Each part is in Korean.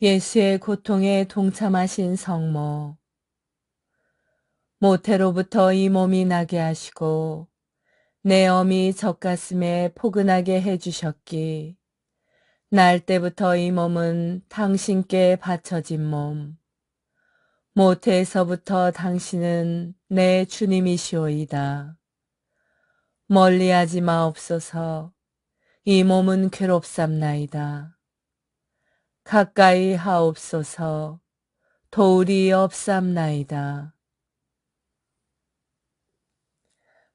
예수의 고통에 동참하신 성모, 모태로부터 이 몸이 나게 하시고 내 어미 젖가슴에 포근하게 해주셨기 날 때부터 이 몸은 당신께 바쳐진 몸, 모태에서부터 당신은 내 주님이시오이다. 멀리하지 마옵소서. 이 몸은 괴롭삼나이다. 가까이 하옵소서. 도울이 없삼나이다.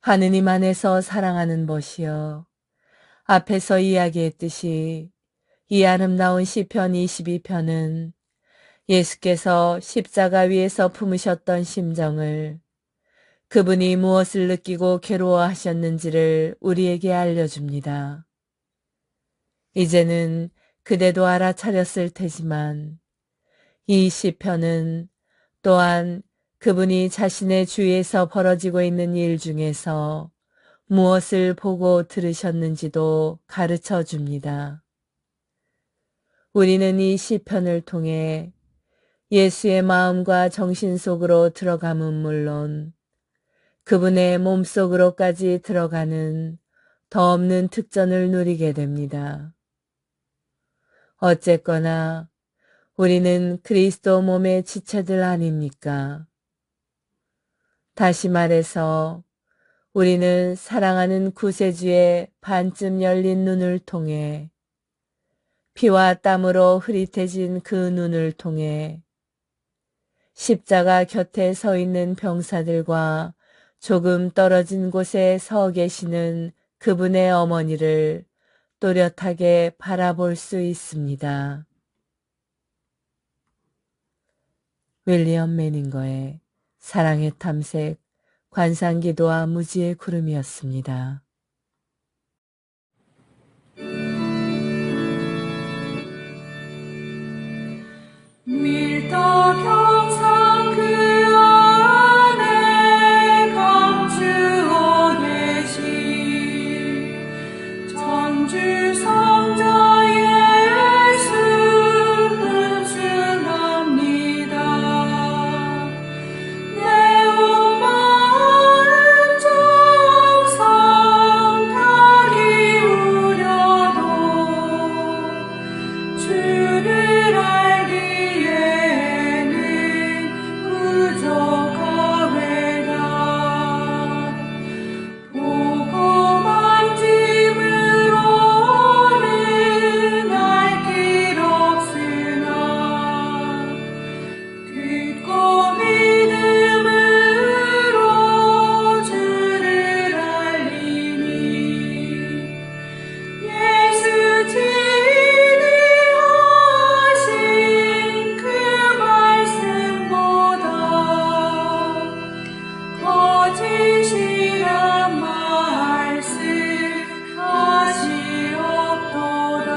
하느님 안에서 사랑하는 것이여, 앞에서 이야기했듯이 이 아름다운 시편 22편은 예수께서 십자가 위에서 품으셨던 심정을, 그분이 무엇을 느끼고 괴로워하셨는지를 우리에게 알려줍니다. 이제는 그대도 알아차렸을 테지만 이 시편은 또한 그분이 자신의 주위에서 벌어지고 있는 일 중에서 무엇을 보고 들으셨는지도 가르쳐 줍니다. 우리는 이 시편을 통해 예수의 마음과 정신 속으로 들어감은 물론 그분의 몸속으로까지 들어가는 더 없는 특전을 누리게 됩니다. 어쨌거나 우리는 그리스도 몸의 지체들 아닙니까? 다시 말해서 우리는 사랑하는 구세주의 반쯤 열린 눈을 통해 피와 땀으로 흐릿해진 그 눈을 통해 십자가 곁에 서 있는 병사들과 조금 떨어진 곳에 서 계시는 그분의 어머니를 또렷하게 바라볼 수 있습니다. 윌리엄 매닝거의 사랑의 탐색, 관상기도와 무지의 구름이었습니다. 밀도 경상 그 안에 감추어 계신 전주 성자 예수 흠숭합니다. 내 온 마음 정성 다리우려도 주를 알기에는 부족하외다. 보고 만짐으로는 알 길 없으나 듣고 믿음으로 주를 알리니 예수 진리하신 그 말씀보다 거짓이란 말씀 다시 없도다.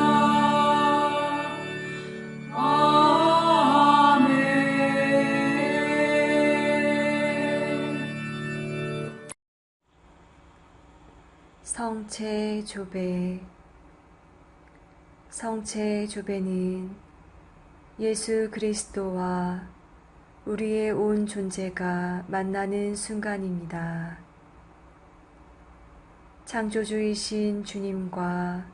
아멘. 성체조배. 성체조배는 예수 그리스도와 우리의 온 존재가 만나는 순간입니다. 창조주이신 주님과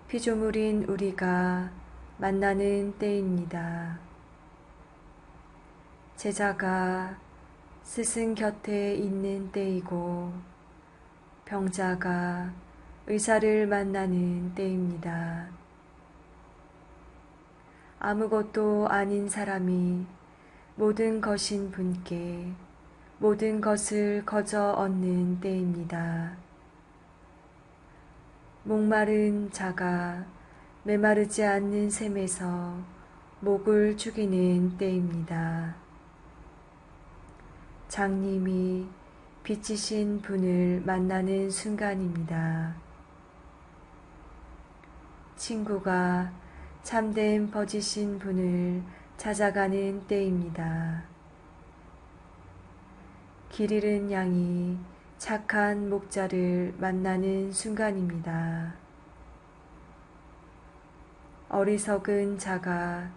피조물인 우리가 만나는 때입니다. 제자가 스승 곁에 있는 때이고 병자가 의사를 만나는 때입니다. 아무것도 아닌 사람이 모든 것인 분께 모든 것을 거저 얻는 때입니다. 목마른 자가 메마르지 않는 샘에서 목을 죽이는 때입니다. 장님이 빛이신 분을 만나는 순간입니다. 친구가 참된 버지신 분을 찾아가는 때입니다. 길 잃은 양이 착한 목자를 만나는 순간입니다. 어리석은 자가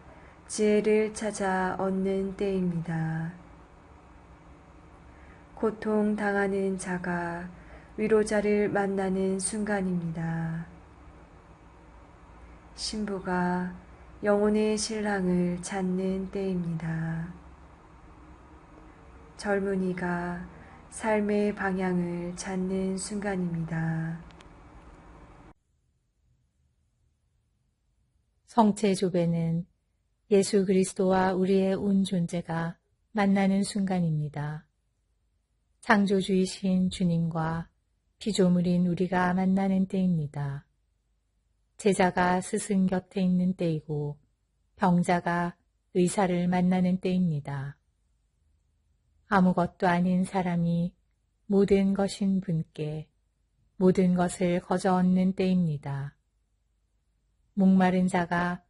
지혜를 찾아 얻는 때입니다. 고통 당하는 자가 위로자를 만나는 순간입니다. 신부가 영혼의 신랑을 찾는 때입니다. 젊은이가 삶의 방향을 찾는 순간입니다. 성체조배는 예수 그리스도와 우리의 온 존재가 만나는 순간입니다. 창조주이신 주님과 피조물인 우리가 만나는 때입니다. 제자가 스승 곁에 있는 때이고 병자가 의사를 만나는 때입니다. 아무것도 아닌 사람이 모든 것인 분께 모든 것을 거저 얻는 때입니다. 목마른 자가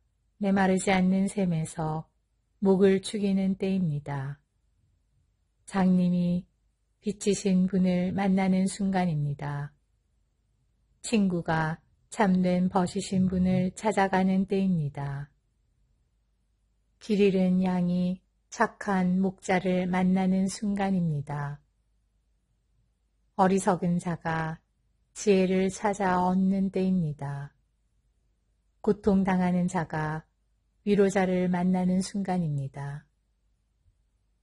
메마르지 않는 샘에서 목을 축이는 때입니다. 장님이 빛이신 분을 만나는 순간입니다. 친구가 참된 벗이신 분을 찾아가는 때입니다. 길 잃은 양이 착한 목자를 만나는 순간입니다. 어리석은 자가 지혜를 찾아 얻는 때입니다. 고통당하는 자가 위로자를 만나는 순간입니다.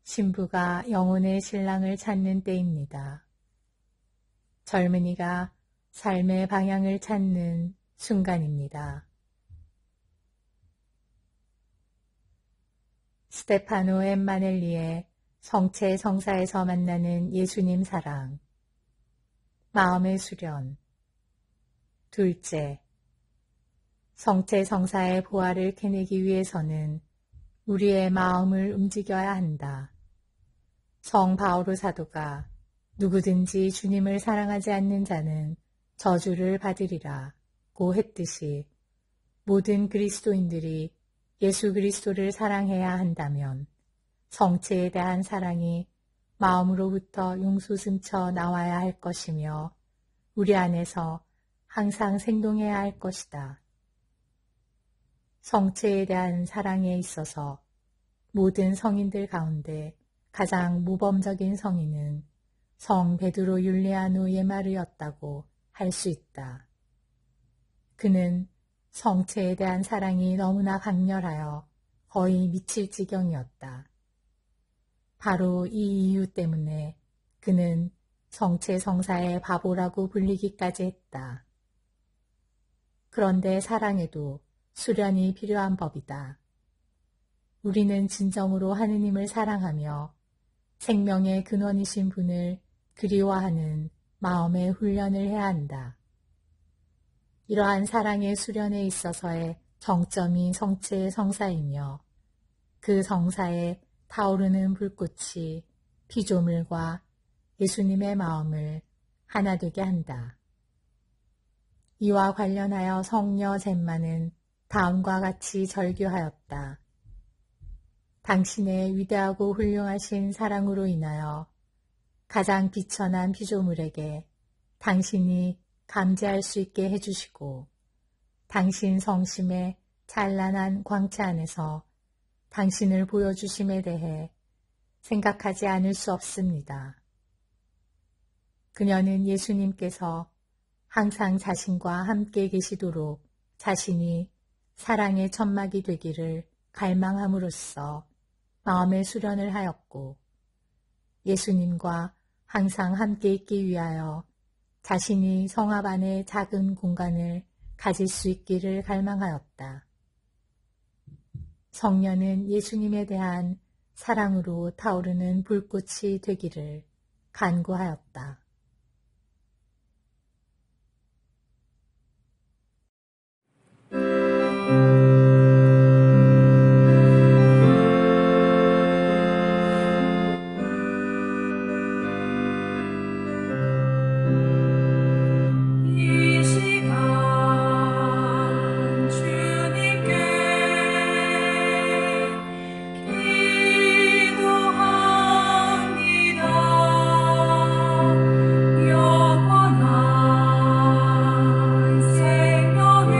신부가 영혼의 신랑을 찾는 때입니다. 젊은이가 삶의 방향을 찾는 순간입니다. 스테파노 엠마넬리의 성체 성사에서 만나는 예수님 사랑. 마음의 수련. 둘째, 성체 성사의 보화를 캐내기 위해서는 우리의 마음을 움직여야 한다. 성 바오로 사도가 누구든지 주님을 사랑하지 않는 자는 저주를 받으리라 고 했듯이 모든 그리스도인들이 예수 그리스도를 사랑해야 한다면 성체에 대한 사랑이 마음으로부터 용솟음쳐 나와야 할 것이며 우리 안에서 항상 생동해야 할 것이다. 성체에 대한 사랑에 있어서 모든 성인들 가운데 가장 모범적인 성인은 성 베드로 율리아누 예마르였다고 할 수 있다. 그는 성체에 대한 사랑이 너무나 강렬하여 거의 미칠 지경이었다. 바로 이 이유 때문에 그는 성체 성사의 바보라고 불리기까지 했다. 그런데 사랑에도 수련이 필요한 법이다. 우리는 진정으로 하느님을 사랑하며 생명의 근원이신 분을 그리워하는 마음의 훈련을 해야 한다. 이러한 사랑의 수련에 있어서의 정점이 성체의 성사이며 그 성사에 타오르는 불꽃이 피조물과 예수님의 마음을 하나 되게 한다. 이와 관련하여 성녀 젬마는 다음과 같이 절규하였다. 당신의 위대하고 훌륭하신 사랑으로 인하여 가장 비천한 피조물에게 당신이 감지할 수 있게 해주시고 당신 성심의 찬란한 광채 안에서 당신을 보여주심에 대해 생각하지 않을 수 없습니다. 그녀는 예수님께서 항상 자신과 함께 계시도록 자신이 사랑의 천막이 되기를 갈망함으로써 마음의 수련을 하였고 예수님과 항상 함께 있기 위하여 자신이 성읍 안의 작은 공간을 가질 수 있기를 갈망하였다. 성녀는 예수님에 대한 사랑으로 타오르는 불꽃이 되기를 간구하였다. 이 시간 주님께 기도합니다. 영원한 생명을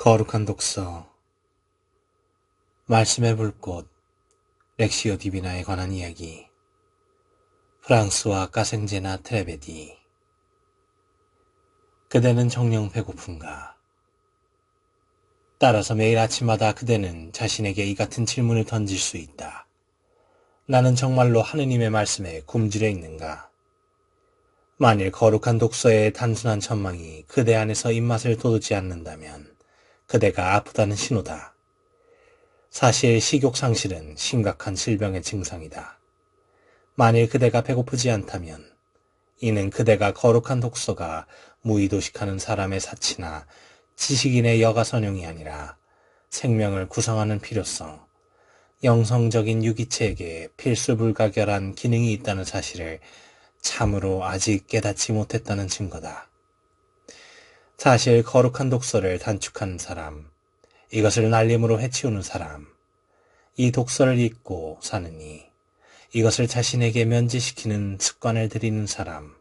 거룩한 독서, 말씀의 불꽃, 렉시오 디비나에 관한 이야기, 프랑스와 까생제나 트레베디. 그대는 정녕 배고픈가? 따라서 매일 아침마다 그대는 자신에게 이 같은 질문을 던질 수 있다. 나는 정말로 하느님의 말씀에 굶주려 있는가? 만일 거룩한 독서의 단순한 전망이 그대 안에서 입맛을 돋우지 않는다면 그대가 아프다는 신호다. 사실 식욕상실은 심각한 질병의 증상이다. 만일 그대가 배고프지 않다면 이는 그대가 거룩한 독서가 무의도식하는 사람의 사치나 지식인의 여가선용이 아니라 생명을 구성하는 필요성, 영성적인 유기체에게 필수불가결한 기능이 있다는 사실을 참으로 아직 깨닫지 못했다는 증거다. 사실 거룩한 독서를 단축하는 사람, 이것을 날림으로 해치우는 사람, 이 독서를 읽고 사느니 이것을 자신에게 면제시키는 습관을 들이는 사람,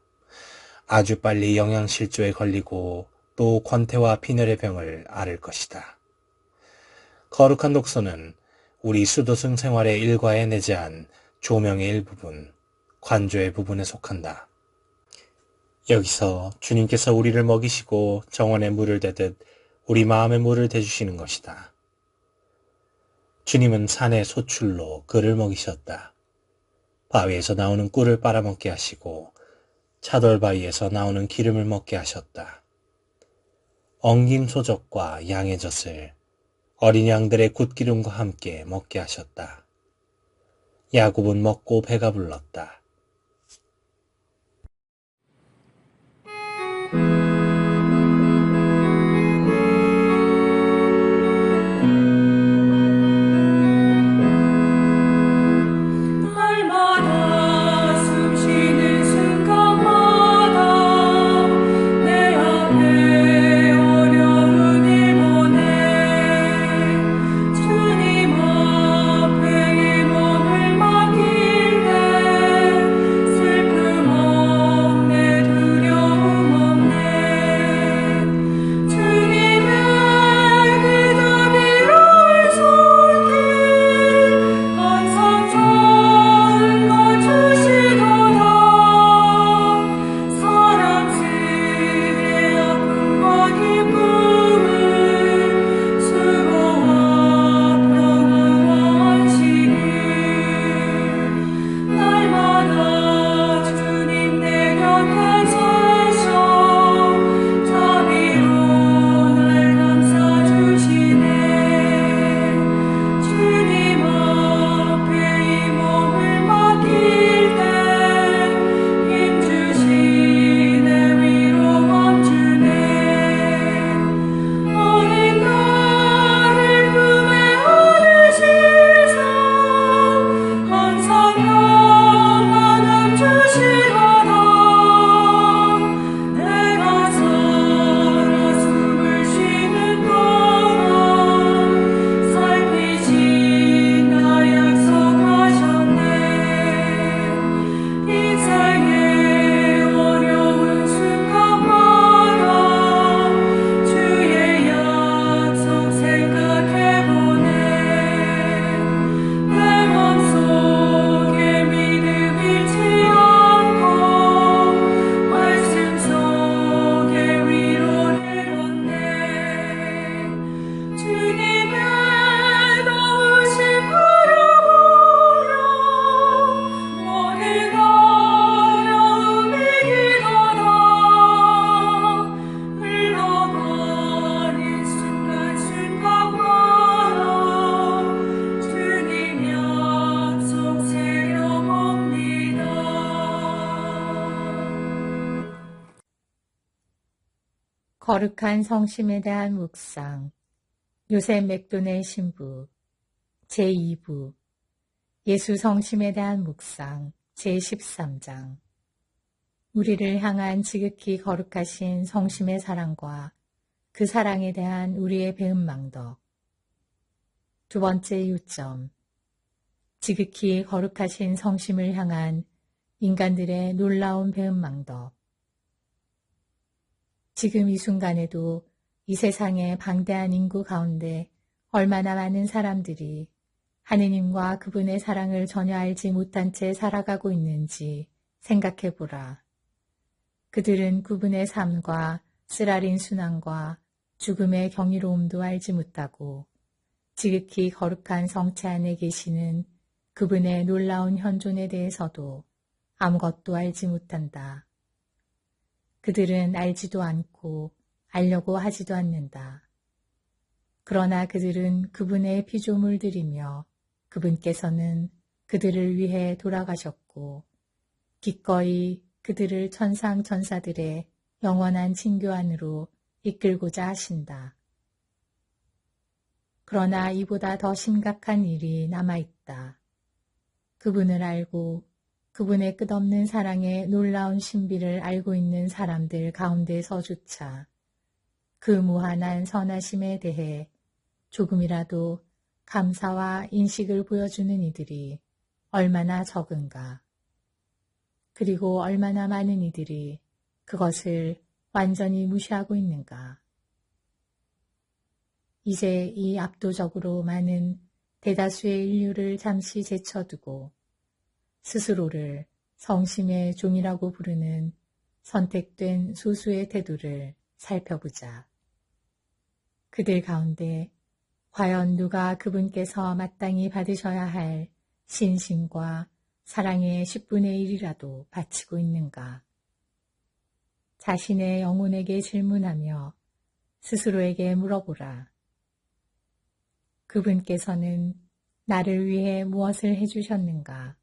아주 빨리 영양실조에 걸리고 또 권태와 빈혈의 병을 앓을 것이다. 거룩한 독서는 우리 수도승 생활의 일과에 내재한 조명의 일부분, 관조의 부분에 속한다. 여기서 주님께서 우리를 먹이시고 정원에 물을 대듯 우리 마음에 물을 대주시는 것이다. 주님은 산의 소출로 그를 먹이셨다. 바위에서 나오는 꿀을 빨아먹게 하시고 차돌바위에서 나오는 기름을 먹게 하셨다. 엉긴 소적과 양의 젖을 어린 양들의 굿기름과 함께 먹게 하셨다. 야곱은 먹고 배가 불렀다. 날마다 숨쉬는 순간마다 내 앞에 어려움을 보내 주님 앞에 이 몸을 맡길 때 슬픔 없네 두려움 없네 주님의 그 자비로운 손길 항상 좋은 것 주시도다 사랑스레 아픔과 기쁨을 수고와 평안과 안식을 날마다 주님 내 곁에 서셔 자비로 날 감싸주시네 주님 앞에 이 몸을 맡길 때 힘주시네 위로감 주네 어린 나를 품에 안으시사 항상 평안함 주시도다 내가 살아 숨을 쉬는 동안 살피신다 약속하셨네 인생의 어려운 순간마다 주의 약속 생각해보네 내 맘속에 믿음 잃지 않고 말씀 속에 위로를 얻네 주님의 도우심 바라보며 모든 어려움 이기도다 흘러가는 순간순간마다 주님 약속 새겨봅니다. 거룩한 성심에 대한 묵상 요셉 맥도넬 신부 제2부 예수 성심에 대한 묵상 제13장 우리를 향한 지극히 거룩하신 성심의 사랑과 그 사랑에 대한 우리의 배은망덕 두 번째 요점 지극히 거룩하신 성심을 향한 인간들의 놀라운 배은망덕 지금 이 순간에도 이 세상의 방대한 인구 가운데 얼마나 많은 사람들이 하느님과 그분의 사랑을 전혀 알지 못한 채 살아가고 있는지 생각해 보라. 그들은 그분의 삶과 쓰라린 순환과 죽음의 경이로움도 알지 못하고 지극히 거룩한 성체 안에 계시는 그분의 놀라운 현존에 대해서도 아무것도 알지 못한다. 그들은 알지도 않고 알려고 하지도 않는다. 그러나 그들은 그분의 피조물들이며 그분께서는 그들을 위해 돌아가셨고 기꺼이 그들을 천상 천사들의 영원한 징교 안으로 이끌고자 하신다. 그러나 이보다 더 심각한 일이 남아있다. 그분을 알고 그분의 끝없는 사랑의 놀라운 신비를 알고 있는 사람들 가운데서조차 그 무한한 선하심에 대해 조금이라도 감사와 인식을 보여주는 이들이 얼마나 적은가. 그리고 얼마나 많은 이들이 그것을 완전히 무시하고 있는가. 이제 이 압도적으로 많은 대다수의 인류를 잠시 제쳐두고 스스로를 성심의 종이라고 부르는 선택된 소수의 태도를 살펴보자. 그들 가운데 과연 누가 그분께서 마땅히 받으셔야 할 신심과 사랑의 10분의 1이라도 바치고 있는가? 자신의 영혼에게 질문하며 스스로에게 물어보라. 그분께서는 나를 위해 무엇을 해주셨는가?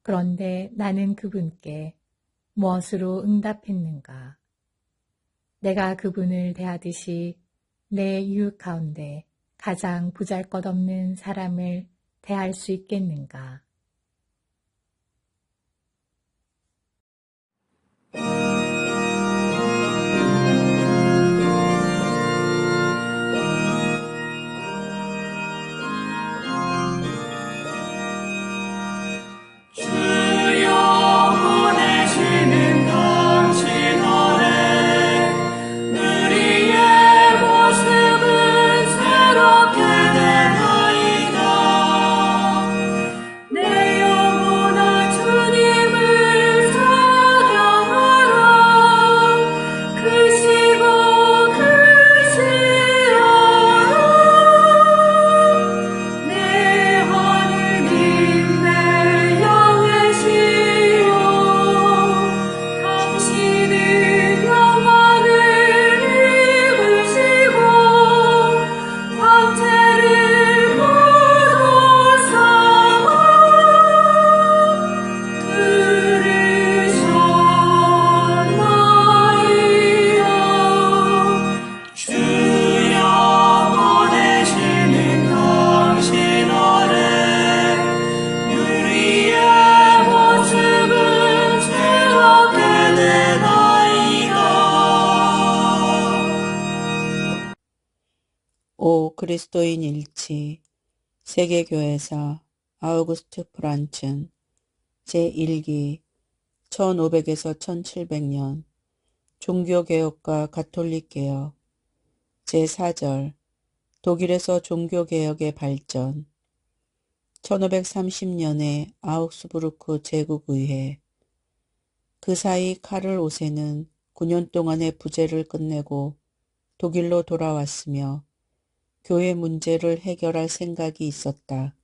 그런데 나는 그분께 무엇으로 응답했는가? 내가 그분을 대하듯이 내 이웃 가운데 가장 보잘것없는 사람을 대할 수 있겠는가? 주여 보내시는 당신 아래 우리의 모습은 새롭게 되나이다. 내 영혼아 주님을 찬양하라. 크시고 크시하라. 내 하느님 내 영예시여 당신은 영광을 입으시고 황제를 거두사와 들으셨나이다. 주여 보내시는 당신 아래 우리의 모습은 새롭게 되나이다. 오 그리스도인 일치 세계교회사 아우구스트 프란츠 제1기 1500에서 1700년 종교개혁과 가톨릭개혁 제4절 독일에서 종교개혁의 발전 1530년에 아우크스부르크 제국의회 그 사이 카를 5세는 9년 동안의 부재를 끝내고 독일로 돌아왔으며 교회 문제를 해결할 생각이 있었다.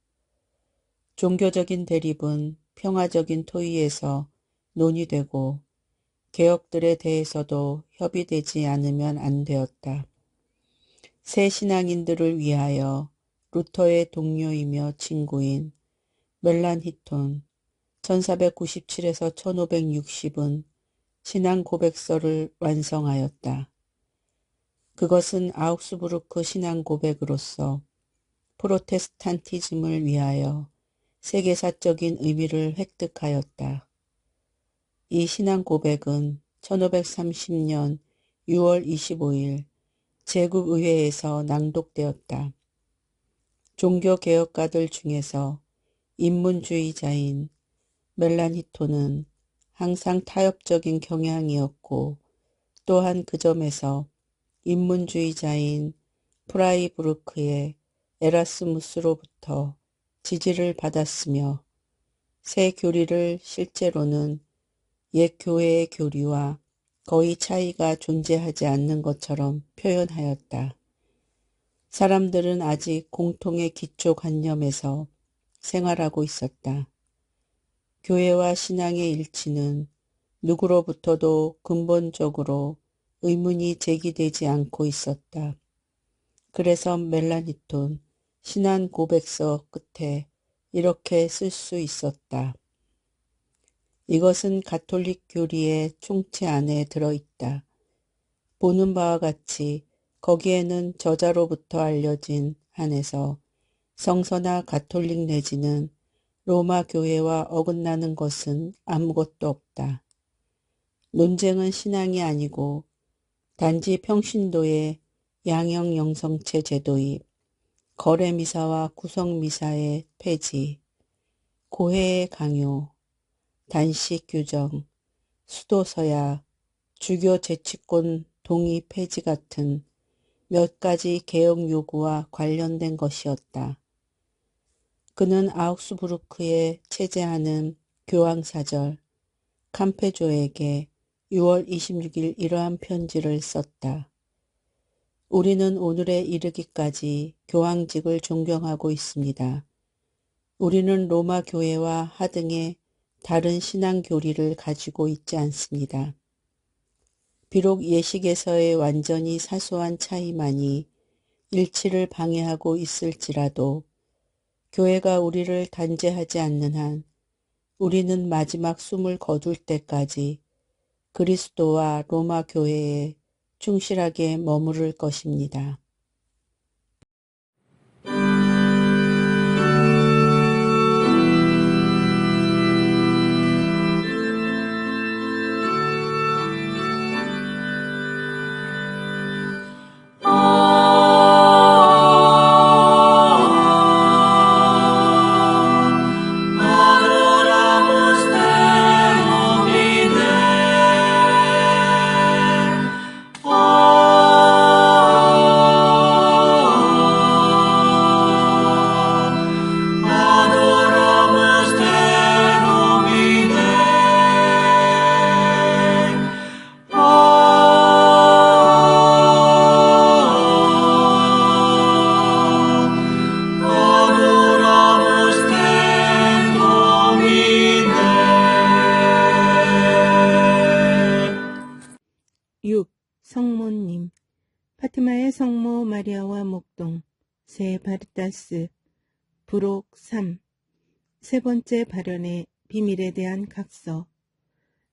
종교적인 대립은 평화적인 토의에서 논의되고 개혁들에 대해서도 협의되지 않으면 안 되었다. 새 신앙인들을 위하여 루터의 동료이며 친구인 멜란히톤 1497에서 1560은 신앙 고백서를 완성하였다. 그것은 아우크스부르크 신앙 고백으로서 프로테스탄티즘을 위하여 세계사적인 의미를 획득하였다. 이 신앙 고백은 1530년 6월 25일 제국의회에서 낭독되었다. 종교개혁가들 중에서 인문주의자인 멜란히톤은 항상 타협적인 경향이었고 또한 그 점에서 인문주의자인 프라이부르크의 에라스무스로부터 지지를 받았으며 새 교리를 실제로는 옛 교회의 교리와 거의 차이가 존재하지 않는 것처럼 표현하였다. 사람들은 아직 공통의 기초관념에서 생활하고 있었다. 교회와 신앙의 일치는 누구로부터도 근본적으로 의문이 제기되지 않고 있었다. 그래서 멜라니톤 신안 고백서 끝에 이렇게 쓸 수 있었다. 이것은 가톨릭 교리의 총체 안에 들어있다. 보는 바와 같이 거기에는 저자로부터 알려진 한에서 성서나 가톨릭 내지는 로마 교회와 어긋나는 것은 아무것도 없다. 논쟁은 신앙이 아니고 단지 평신도의 양형영성체 제도입, 거래미사와 구성미사의 폐지, 고해의 강요, 단식 규정, 수도서야, 주교 재치권 동의 폐지 같은 몇 가지 개혁 요구와 관련된 것이었다. 그는 아우스부르크에 체제하는 교황사절 캄페조에게 6월 26일 이러한 편지를 썼다. 우리는 오늘에 이르기까지 교황직을 존경하고 있습니다. 우리는 로마 교회와 하등의 다른 신앙 교리를 가지고 있지 않습니다. 비록 예식에서의 완전히 사소한 차이만이 일치를 방해하고 있을지라도 교회가 우리를 단죄하지 않는 한 우리는 마지막 숨을 거둘 때까지 그리스도와 로마 교회에 충실하게 머무를 것입니다. 성모님, 파티마의 성모 마리아와 목동, 세 바리타스, 부록 3, 세 번째 발현의 비밀에 대한 각서.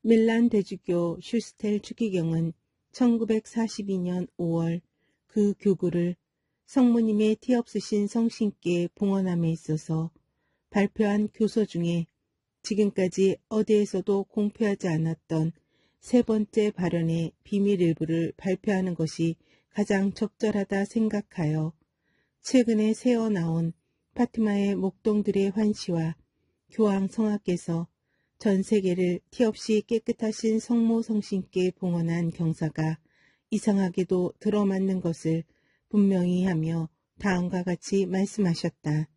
밀란 대주교 슈스텔 추기경은 1942년 5월 그 교구를 성모님의 티 없으신 성신께 봉헌함에 있어서 발표한 교서 중에 지금까지 어디에서도 공표하지 않았던 세 번째 발현의 비밀 일부를 발표하는 것이 가장 적절하다 생각하여 최근에 새어 나온 파티마의 목동들의 환시와 교황 성하께서 전 세계를 티 없이 깨끗하신 성모 성신께 봉헌한 경사가 이상하게도 들어맞는 것을 분명히 하며 다음과 같이 말씀하셨다.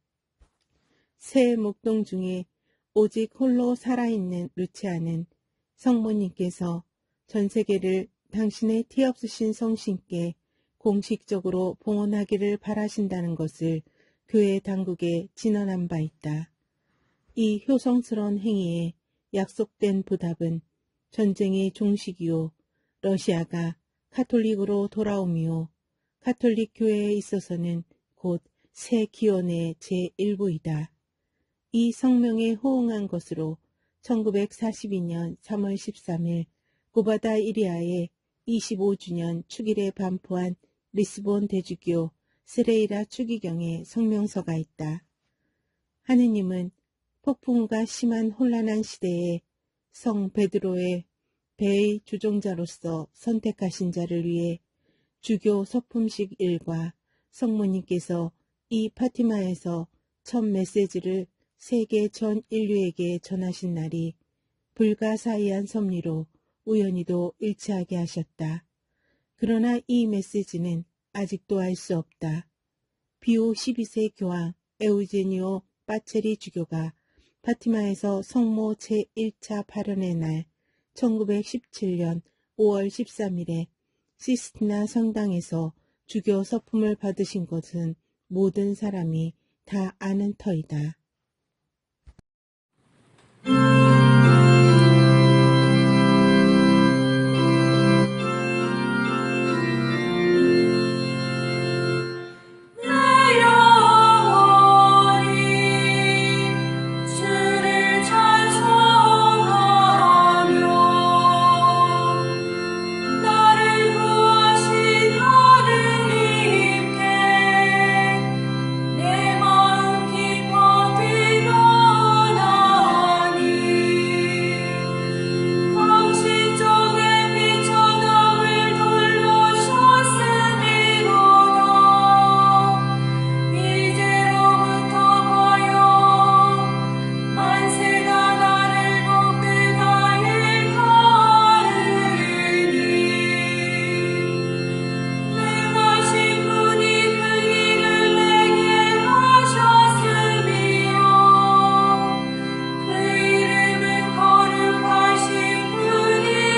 새 목동 중에 오직 홀로 살아있는 루치아는 성모님께서 전 세계를 당신의 티 없으신 성신께 공식적으로 봉헌하기를 바라신다는 것을 교회 당국에 진언한 바 있다. 이 효성스러운 행위에 약속된 보답은 전쟁의 종식이요, 러시아가 카톨릭으로 돌아옴이요, 카톨릭 교회에 있어서는 곧 새 기원의 제1부이다. 이 성명에 호응한 것으로 1942년 3월 13일 고바다 이리아의 25주년 축일에 반포한 리스본 대주교 세레이라 추기경의 성명서가 있다. 하느님은 폭풍우가 심한 혼란한 시대에 성 베드로의 배의 주종자로서 선택하신 자를 위해 주교 서품식 일과 성모님께서 이 파티마에서 첫 메시지를 세계 전 인류에게 전하신 날이 불가사의한 섭리로 우연히도 일치하게 하셨다. 그러나 이 메시지는 아직도 알 수 없다. 비후 12세 교황 에우제니오 빠체리 주교가 파티마에서 성모 제1차 발현의 날 1917년 5월 13일에 시스티나 성당에서 주교 서품을 받으신 것은 모든 사람이 다 아는 터이다. 내 영혼이 주를 찬송하며 나를 구하신 하느님께 내 마음 기뻐 뛰어나니 당신 쪽에 비천함을 돌보셨음이로다. 이제로부터 하여 만세가 나를 복되다 일컬으리니 능하신 분이 그 일을 내게 하셨으며 그 이름은 거룩하신 분이시로다.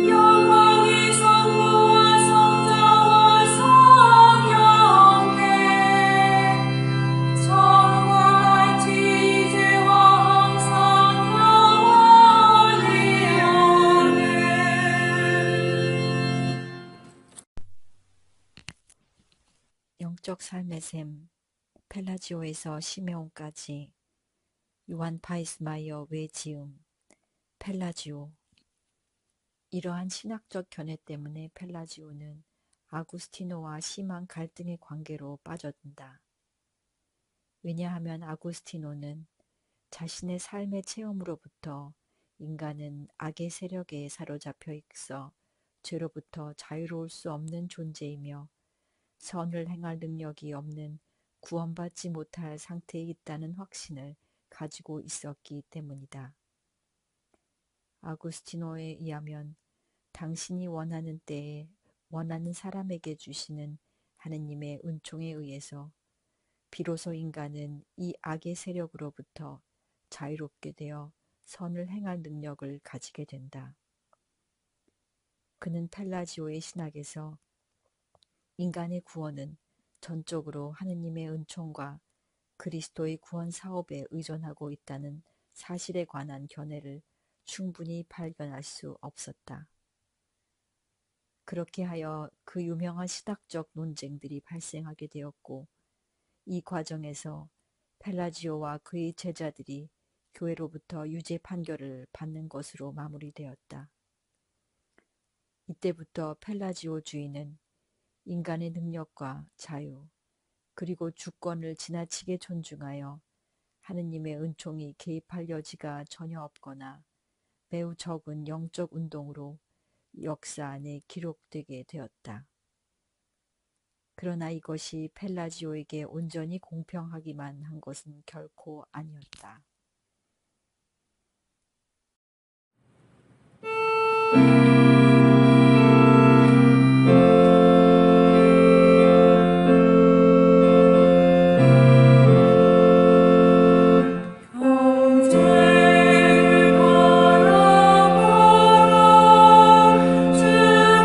영광이 성부와 성자와 성령께 처음과 같이 이제와 항상 영원히 아멘. 영적 삶의 샘, 펠라지오에서 시메온까지 요한 파이스마이어 외지음, 펠라지오. 이러한 신학적 견해 때문에 펠라지오는 아구스티노와 심한 갈등의 관계로 빠져든다. 왜냐하면 아구스티노는 자신의 삶의 체험으로부터 인간은 악의 세력에 사로잡혀 있어 죄로부터 자유로울 수 없는 존재이며 선을 행할 능력이 없는 구원받지 못할 상태에 있다는 확신을 가지고 있었기 때문이다. 아구스티노에 의하면 당신이 원하는 때에 원하는 사람에게 주시는 하느님의 은총에 의해서 비로소 인간은 이 악의 세력으로부터 자유롭게 되어 선을 행할 능력을 가지게 된다. 그는 펠라지오의 신학에서 인간의 구원은 전적으로 하느님의 은총과 그리스도의 구원 사업에 의존하고 있다는 사실에 관한 견해를 충분히 발견할 수 없었다. 그렇게 하여 그 유명한 신학적 논쟁들이 발생하게 되었고 이 과정에서 펠라지오와 그의 제자들이 교회로부터 유죄 판결을 받는 것으로 마무리되었다. 이때부터 펠라지오주의는 인간의 능력과 자유, 그리고 주권을 지나치게 존중하여 하느님의 은총이 개입할 여지가 전혀 없거나 매우 적은 영적 운동으로 역사 안에 기록되게 되었다. 그러나 이것이 펠라지오에게 온전히 공평하기만 한 것은 결코 아니었다. 경쟁을 바라보라 주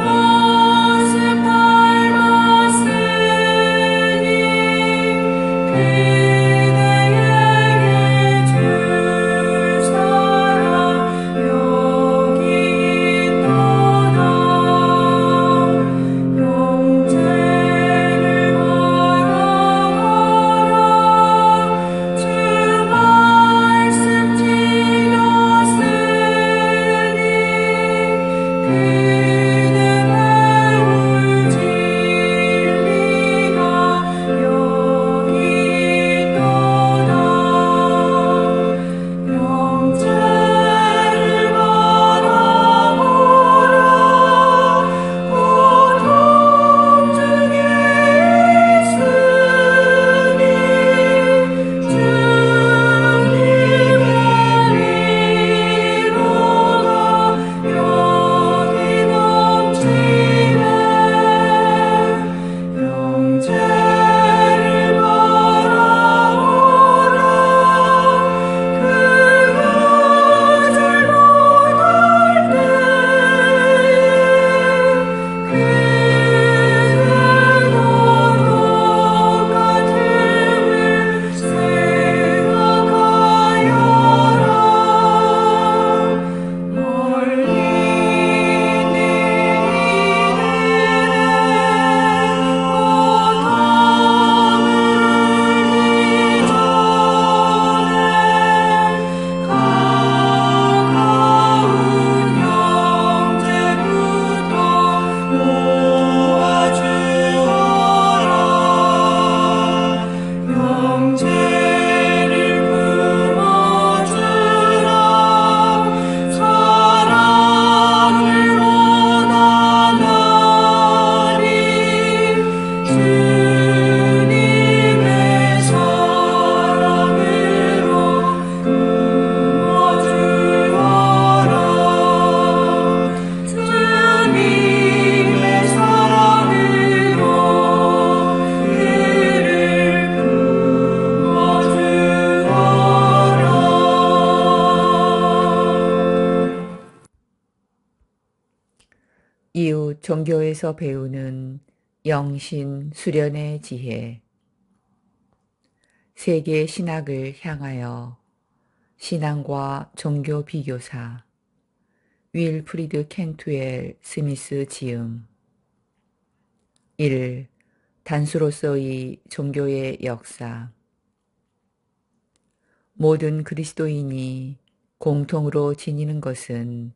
모습 닮았으니 그대에게 주 이웃 종교에서 배우는 영신 수련의 지혜. 세계 신학을 향하여 신앙과 종교 비교사. 윌프리드 켄투엘 스미스 지음. 1. 단수로서의 종교의 역사. 모든 그리스도인이 공통으로 지니는 것은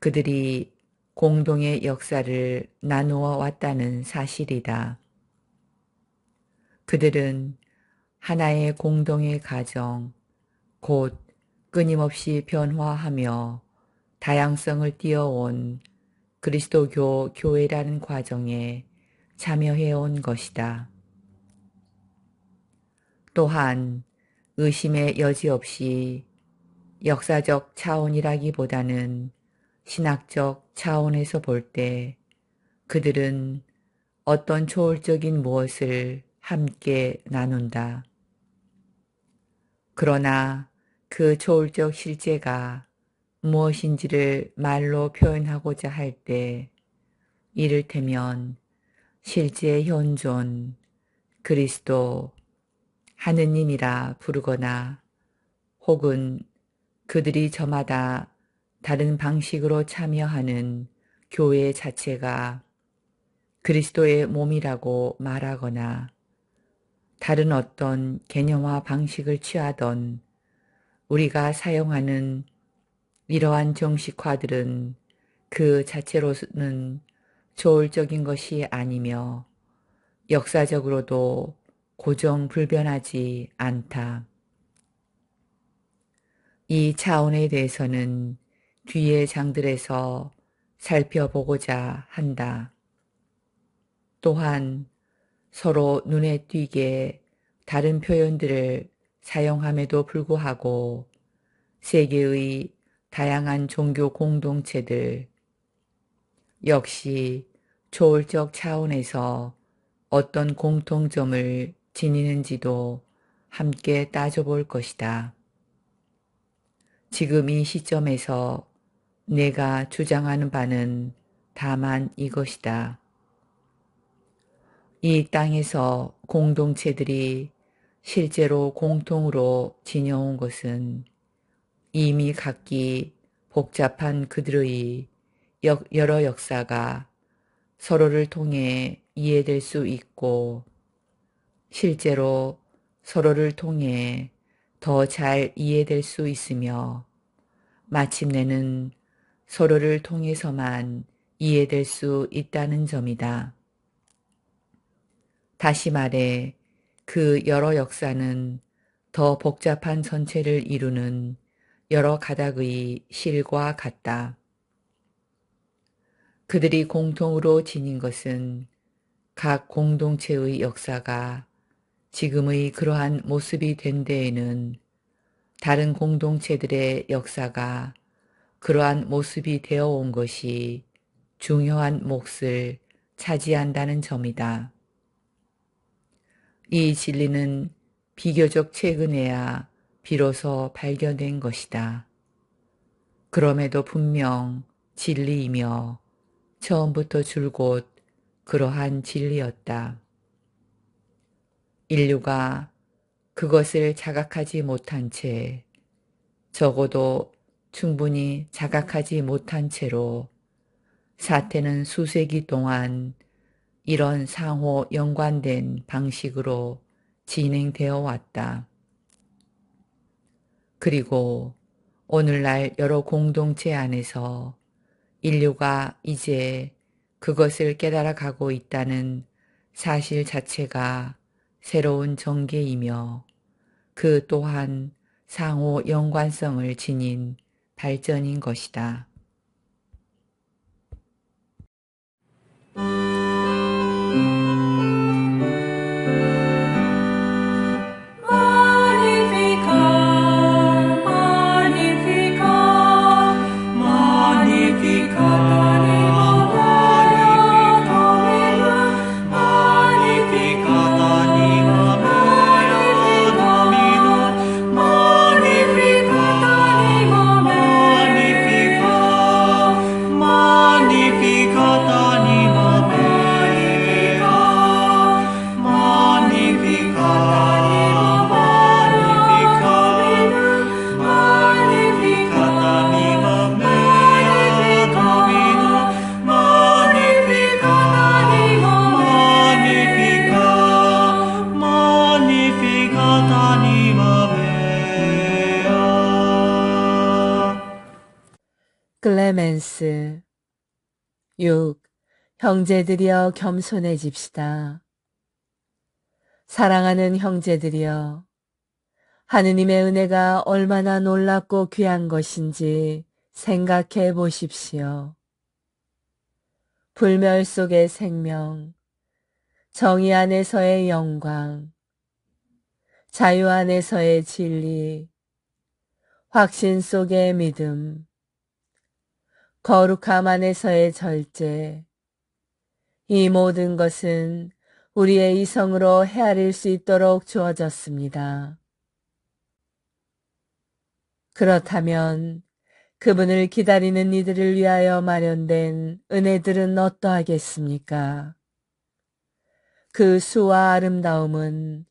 그들이 공동의 역사를 나누어 왔다는 사실이다. 그들은 하나의 공동의 가정, 곧 끊임없이 변화하며 다양성을 띄어온 그리스도교 교회라는 과정에 참여해온 것이다. 또한 의심의 여지 없이 역사적 차원이라기보다는 신학적 차원에서 볼 때 그들은 어떤 초월적인 무엇을 함께 나눈다. 그러나 그 초월적 실제가 무엇인지를 말로 표현하고자 할 때 이를테면 실제 현존, 그리스도, 하느님이라 부르거나 혹은 그들이 저마다 다른 방식으로 참여하는 교회 자체가 그리스도의 몸이라고 말하거나 다른 어떤 개념화 방식을 취하던 우리가 사용하는 이러한 정식화들은 그 자체로는 초월적인 것이 아니며 역사적으로도 고정불변하지 않다. 이 차원에 대해서는 뒤의 장들에서 살펴보고자 한다. 또한 서로 눈에 띄게 다른 표현들을 사용함에도 불구하고 세계의 다양한 종교 공동체들 역시 초월적 차원에서 어떤 공통점을 지니는지도 함께 따져볼 것이다. 지금 이 시점에서 내가 주장하는 바는 다만 이것이다. 이 땅에서 공동체들이 실제로 공통으로 지녀온 것은 이미 각기 복잡한 그들의 여러 역사가 서로를 통해 이해될 수 있고 실제로 서로를 통해 더 잘 이해될 수 있으며 마침내는 서로를 통해서만 이해될 수 있다는 점이다. 다시 말해 그 여러 역사는 더 복잡한 전체를 이루는 여러 가닥의 실과 같다. 그들이 공통으로 지닌 것은 각 공동체의 역사가 지금의 그러한 모습이 된 데에는 다른 공동체들의 역사가 그러한 모습이 되어 온 것이 중요한 몫을 차지한다는 점이다. 이 진리는 비교적 최근에야 비로소 발견된 것이다. 그럼에도 분명 진리이며 처음부터 줄곧 그러한 진리였다. 인류가 그것을 자각하지 못한 채, 적어도 충분히 자각하지 못한 채로 사태는 수세기 동안 이런 상호 연관된 방식으로 진행되어 왔다. 그리고 오늘날 여러 공동체 안에서 인류가 이제 그것을 깨달아 가고 있다는 사실 자체가 새로운 전개이며 그 또한 상호 연관성을 지닌 발전인 것이다. Magnificat 로맨스 6. 형제들이여 겸손해집시다. 사랑하는 형제들이여, 하느님의 은혜가 얼마나 놀랍고 귀한 것인지 생각해 보십시오. 불멸 속의 생명, 정의 안에서의 영광, 자유 안에서의 진리, 확신 속의 믿음, 거룩함 안에서의 절제, 이 모든 것은 우리의 이성으로 헤아릴 수 있도록 주어졌습니다. 그렇다면 그분을 기다리는 이들을 위하여 마련된 은혜들은 어떠하겠습니까? 그 수와 아름다움은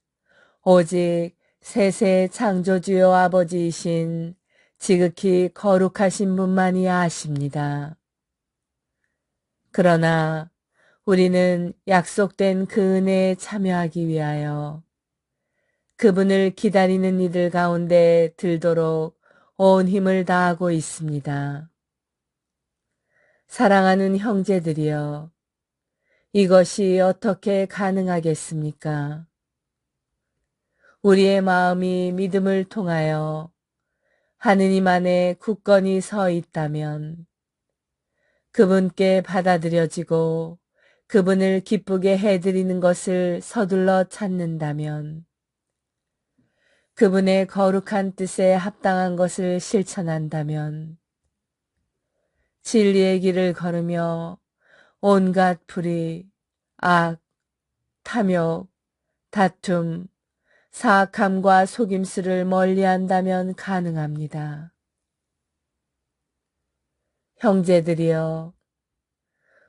오직 세세의 창조주요 아버지이신 지극히 거룩하신 분만이 아십니다. 그러나 우리는 약속된 그 은혜에 참여하기 위하여 그분을 기다리는 이들 가운데 들도록 온 힘을 다하고 있습니다. 사랑하는 형제들이여, 이것이 어떻게 가능하겠습니까? 우리의 마음이 믿음을 통하여 하느님 안에 굳건히 서 있다면, 그분께 받아들여지고 그분을 기쁘게 해드리는 것을 서둘러 찾는다면, 그분의 거룩한 뜻에 합당한 것을 실천한다면, 진리의 길을 걸으며 온갖 불의, 악, 탐욕, 다툼, 사악함과 속임수를 멀리한다면 가능합니다. 형제들이여,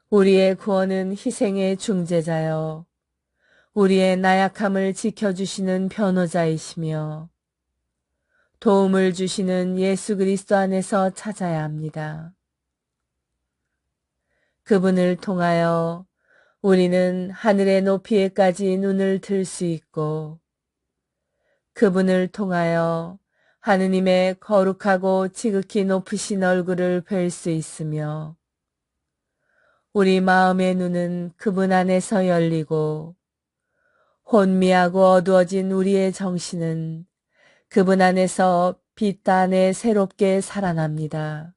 우리의 구원은 희생의 중재자여 우리의 나약함을 지켜주시는 변호자이시며 도움을 주시는 예수 그리스도 안에서 찾아야 합니다. 그분을 통하여 우리는 하늘의 높이에까지 눈을 들 수 있고, 그분을 통하여 하느님의 거룩하고 지극히 높으신 얼굴을 뵐 수 있으며, 우리 마음의 눈은 그분 안에서 열리고 혼미하고 어두워진 우리의 정신은 그분 안에서 빛 안에 새롭게 살아납니다.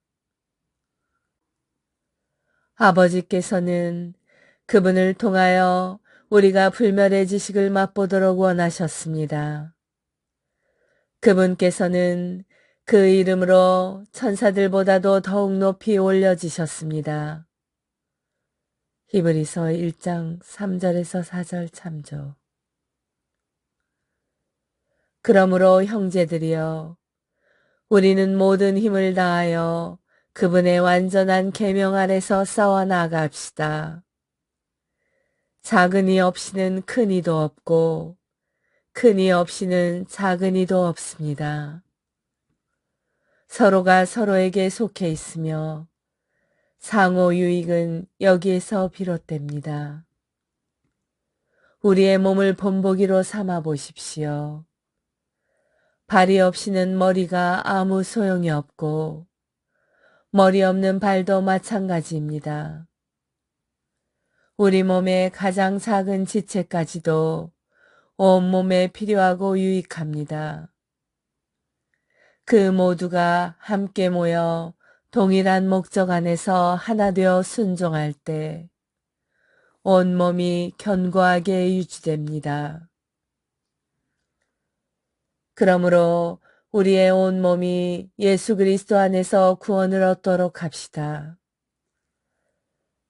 아버지께서는 그분을 통하여 우리가 불멸의 지식을 맛보도록 원하셨습니다. 그분께서는 그 이름으로 천사들보다도 더욱 높이 올려지셨습니다. 히브리서 1장 3절에서 4절 참조. 그러므로 형제들이여, 우리는 모든 힘을 다하여 그분의 완전한 계명 아래서 싸워 나갑시다. 작은 이 없이는 큰 이도 없고 큰 이 없이는 작은 이도 없습니다. 서로가 서로에게 속해 있으며 상호 유익은 여기에서 비롯됩니다. 우리의 몸을 본보기로 삼아 보십시오. 발이 없이는 머리가 아무 소용이 없고 머리 없는 발도 마찬가지입니다. 우리 몸의 가장 작은 지체까지도 온몸에 필요하고 유익합니다. 그 모두가 함께 모여 동일한 목적 안에서 하나 되어 순종할 때 온몸이 견고하게 유지됩니다. 그러므로 우리의 온몸이 예수 그리스도 안에서 구원을 얻도록 합시다.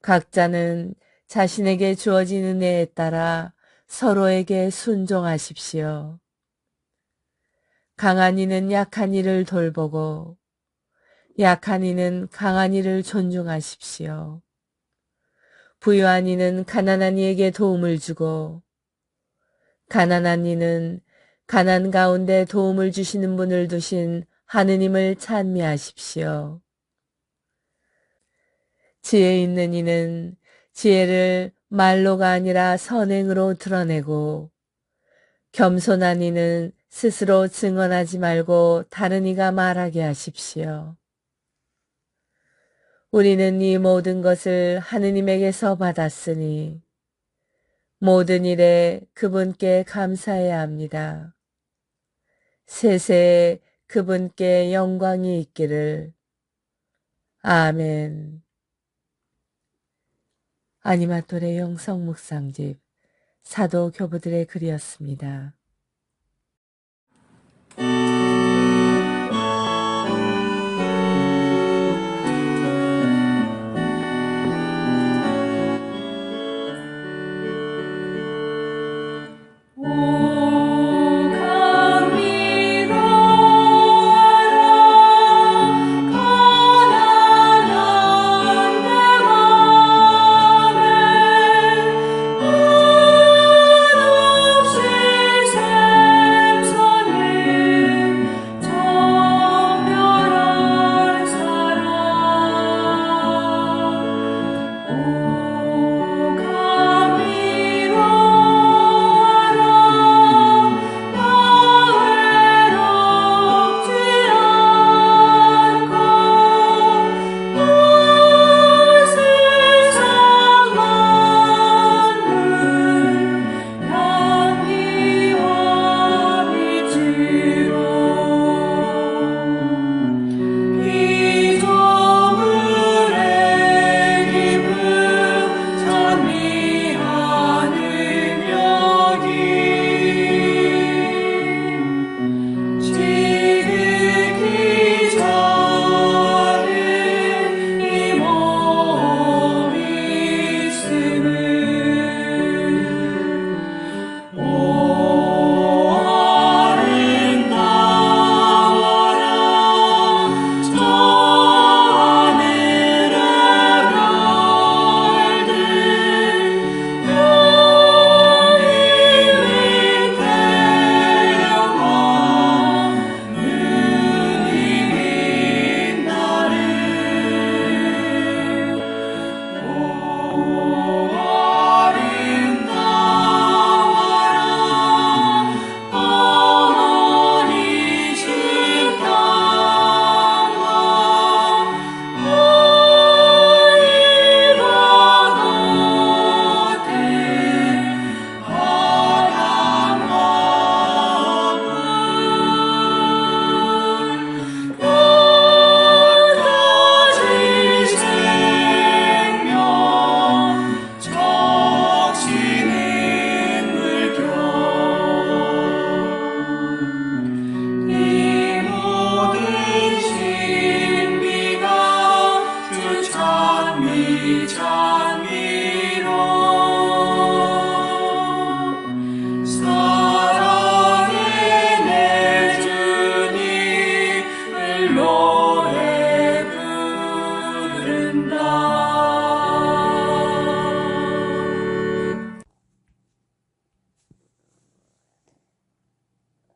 각자는 자신에게 주어진 은혜에 따라 서로에게 순종하십시오. 강한 이는 약한 이를 돌보고 약한 이는 강한 이를 존중하십시오. 부유한 이는 가난한 이에게 도움을 주고 가난한 이는 가난 가운데 도움을 주시는 분을 두신 하느님을 찬미하십시오. 지혜 있는 이는 지혜를 말로가 아니라 선행으로 드러내고 겸손한 이는 스스로 증언하지 말고 다른 이가 말하게 하십시오. 우리는 이 모든 것을 하느님에게서 받았으니 모든 일에 그분께 감사해야 합니다. 세세에 그분께 영광이 있기를. 아멘. 아니마톨의 영성 묵상집 사도 교부들의 글이었습니다.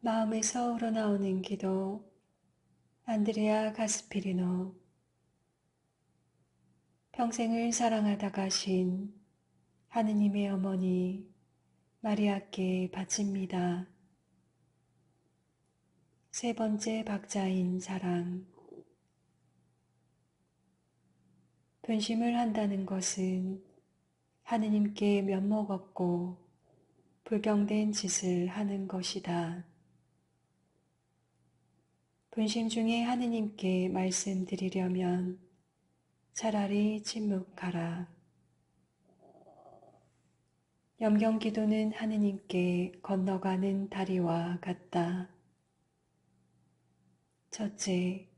마음에서 우러나오는 기도. 안드레아 가스피리노. 평생을 사랑하다 가신 하느님의 어머니 마리아께 바칩니다. 세 번째 박자인 사랑. 분심을 한다는 것은 하느님께 면목 없고 불경된 짓을 하는 것이다. 분심 중에 하느님께 말씀드리려면 차라리 침묵하라. 염경기도는 하느님께 건너가는 다리와 같다. 첫째,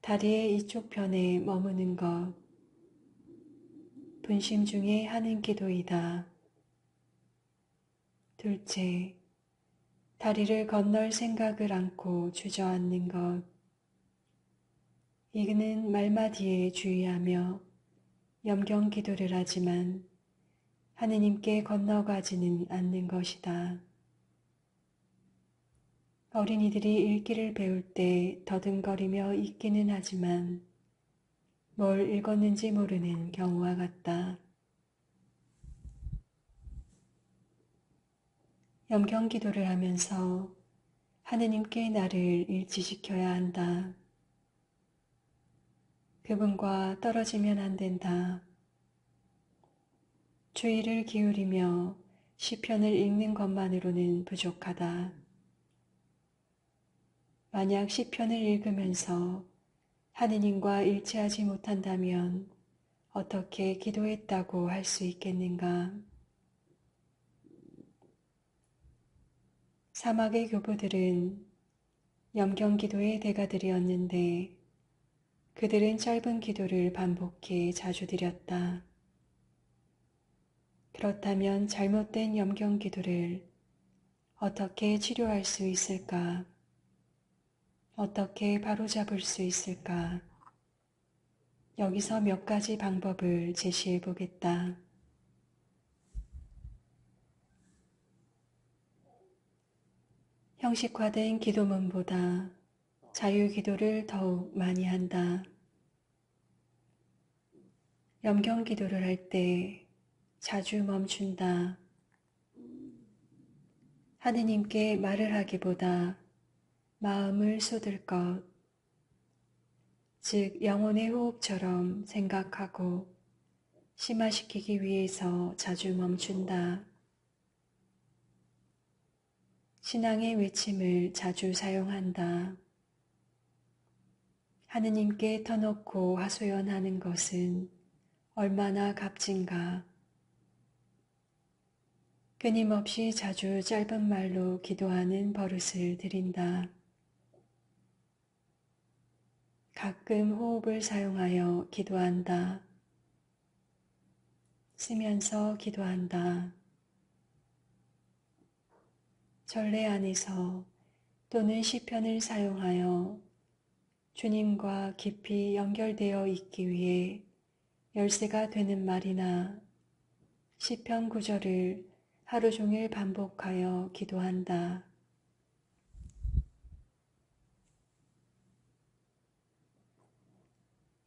다리의 이쪽 편에 머무는 것. 분심 중에 하는 기도이다. 둘째, 다리를 건널 생각을 않고 주저앉는 것. 이는 말마디에 주의하며 염경 기도를 하지만 하느님께 건너가지는 않는 것이다. 어린이들이 읽기를 배울 때 더듬거리며 읽기는 하지만 뭘 읽었는지 모르는 경우와 같다. 염경 기도를 하면서 하느님께 나를 일치시켜야 한다. 그분과 떨어지면 안 된다. 주의를 기울이며 시편을 읽는 것만으로는 부족하다. 만약 시편을 읽으면서 하느님과 일치하지 못한다면 어떻게 기도했다고 할 수 있겠는가? 사막의 교부들은 염경기도의 대가들이었는데 그들은 짧은 기도를 반복해 자주 드렸다. 그렇다면 잘못된 염경기도를 어떻게 치료할 수 있을까? 어떻게 바로잡을 수 있을까? 여기서 몇 가지 방법을 제시해 보겠다. 형식화된 기도문보다 자유기도를 더욱 많이 한다. 염경기도를 할 때 자주 멈춘다. 하느님께 말을 하기보다 마음을 쏟을 것, 즉 영혼의 호흡처럼 생각하고 심화시키기 위해서 자주 멈춘다. 신앙의 외침을 자주 사용한다. 하느님께 터놓고 하소연하는 것은 얼마나 값진가. 끊임없이 자주 짧은 말로 기도하는 버릇을 들인다. 가끔 호흡을 사용하여 기도한다. 쓰면서 기도한다. 전례 안에서 또는 시편을 사용하여 주님과 깊이 연결되어 있기 위해 열쇠가 되는 말이나 시편 구절을 하루 종일 반복하여 기도한다.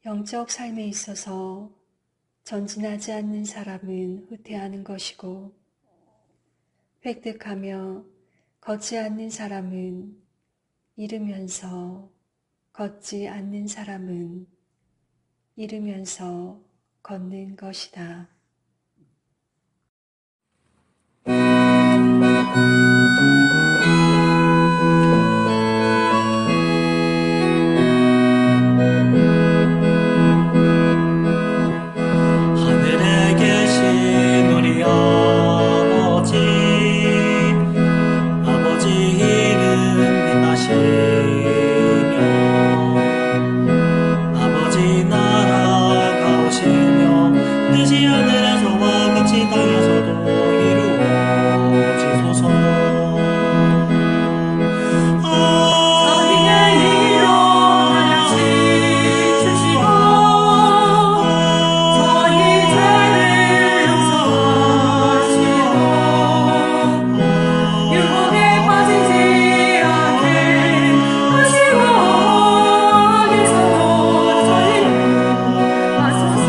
영적 삶에 있어서 전진하지 않는 사람은 후퇴하는 것이고 획득하며 걷지 않는 사람은 잃으면서 걷지 않는 사람은 잃으면서 걷는 것이다. 하늘에 계신 우리 아버지 이름 빛나시며 아버지 나라가 오시며 뜻이 하늘에서와 같이 땅에서도 이루어지소서. 저희의 일용할 지주시고 저희 죄를 용서하시고 유혹에 빠지지 않게 하시고 악에서도 저희를 하소서.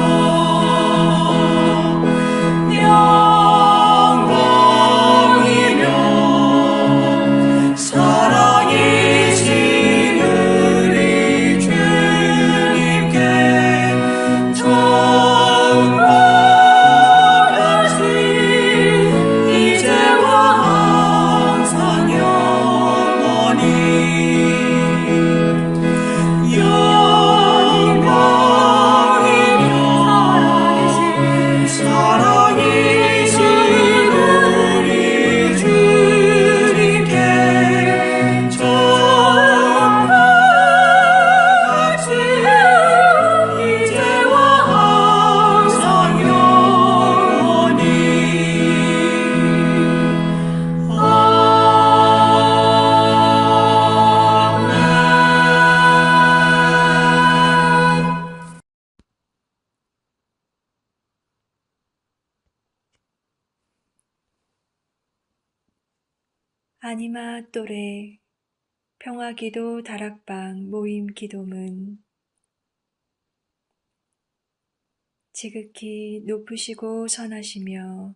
영광이며 사랑이신 우리 주님께 전광같이 이제와 항상 영원히 영광이며 사랑이신 우리 주님께 전광같이 이제와 항상 영원히 아멘. 아니마 또래 평화기도 다락방 모임 기도문. 지극히 높으시고 선하시며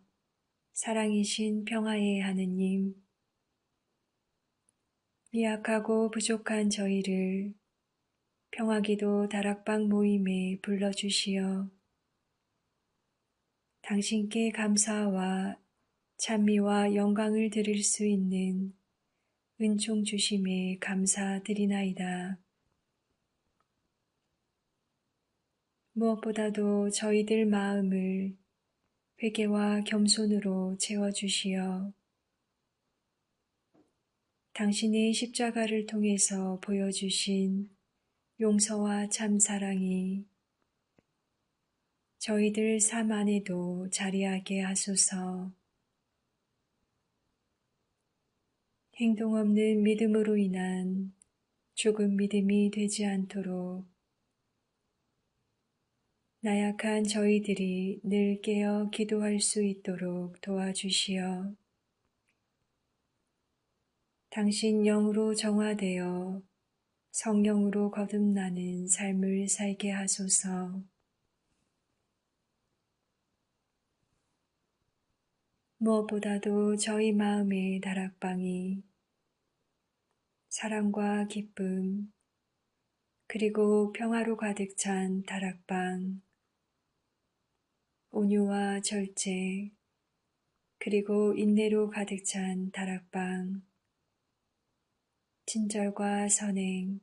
사랑이신 평화의 하느님, 미약하고 부족한 저희를 평화기도 다락방 모임에 불러주시어 당신께 감사와 찬미와 영광을 드릴 수 있는 은총 주심에 감사드리나이다. 무엇보다도 저희들 마음을 회개와 겸손으로 채워주시어 당신의 십자가를 통해서 보여주신 용서와 참 사랑이 저희들 삶 안에도 자리하게 하소서. 행동 없는 믿음으로 인한 죽은 믿음이 되지 않도록 나약한 저희들이 늘 깨어 기도할 수 있도록 도와주시어 당신 영으로 정화되어 성령으로 거듭나는 삶을 살게 하소서. 무엇보다도 저희 마음의 다락방이 사랑과 기쁨 그리고 평화로 가득 찬 다락방, 온유와 절제 그리고 인내로 가득 찬 다락방, 친절과 선행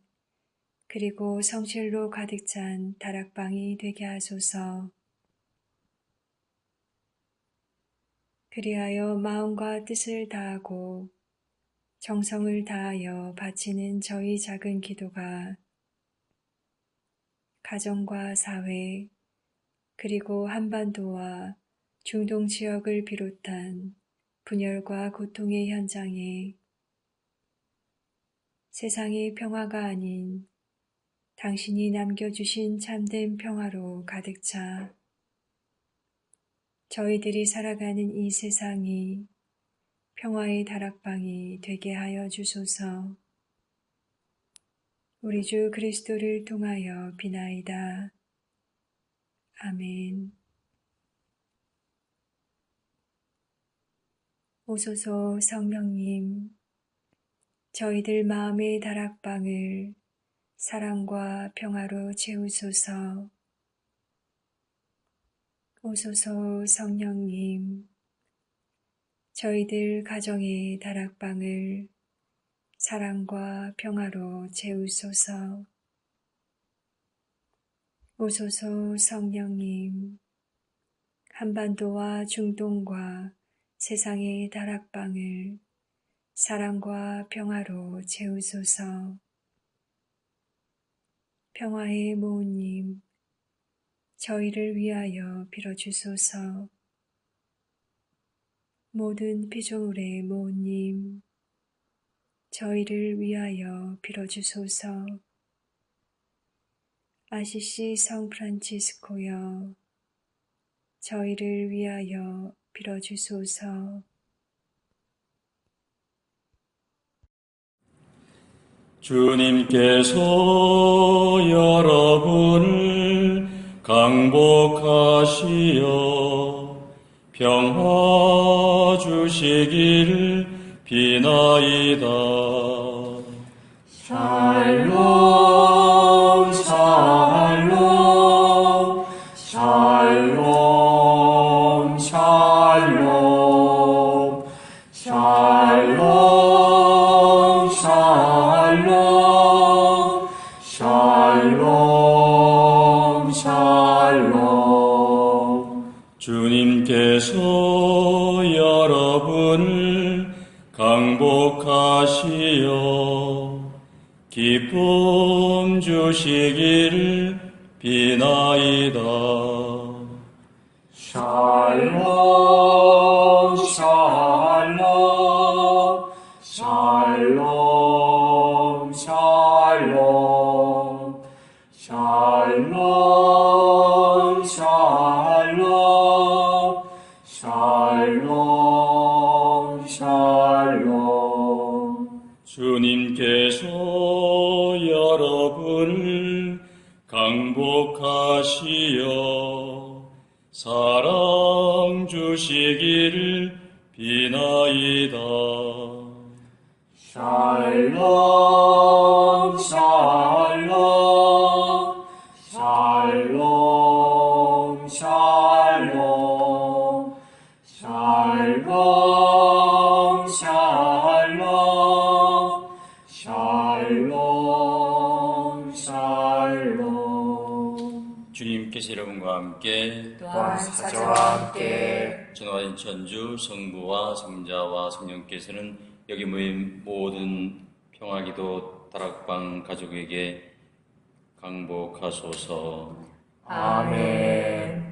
그리고 성실로 가득 찬 다락방이 되게 하소서. 그리하여 마음과 뜻을 다하고 정성을 다하여 바치는 저희 작은 기도가 가정과 사회 그리고 한반도와 중동 지역을 비롯한 분열과 고통의 현장에 세상의 평화가 아닌 당신이 남겨주신 참된 평화로 가득 차 저희들이 살아가는 이 세상이 평화의 다락방이 되게 하여 주소서. 우리 주 그리스도를 통하여 비나이다. 아멘. 오소서 성령님, 저희들 마음의 다락방을 사랑과 평화로 채우소서. 오소서 성령님, 저희들 가정의 다락방을 사랑과 평화로 채우소서. 오소서 성령님, 한반도와 중동과 세상의 다락방을 사랑과 평화로 채우소서. 평화의 모우님, 저희를 위하여 빌어주소서. 모든 피조물의 모우님, 저희를 위하여 빌어주소서. 아시시 성 프란치스코여, 저희를 위하여 빌어주소서. 주님께서 여러분을 강복하시어 평화 주시기를 비나이다. 샬롬 샬롬 샬롬 샬롬 샬롬 샬롬 샬롬 샬롬. 주님께서 여러분을 강복하시어 기쁨 주시기를 비나이다. 샬롬 샬롬 샬롬 샬롬 샬롬 샬롬 샬롬 샬롬. 주님께서 여러분을 강복하시어 사랑 주시기를 비나이다. 샬롬 샬롬 샬롬 샬롬 샬롬 샬롬 샬롬 주님께서 여러분과 함께 또한 사자와 함께 전화인 천주 성부와 성자와 성령께서는 여기 모인 모든 평화기도 다락방 가족에게 강복하소서. 아멘.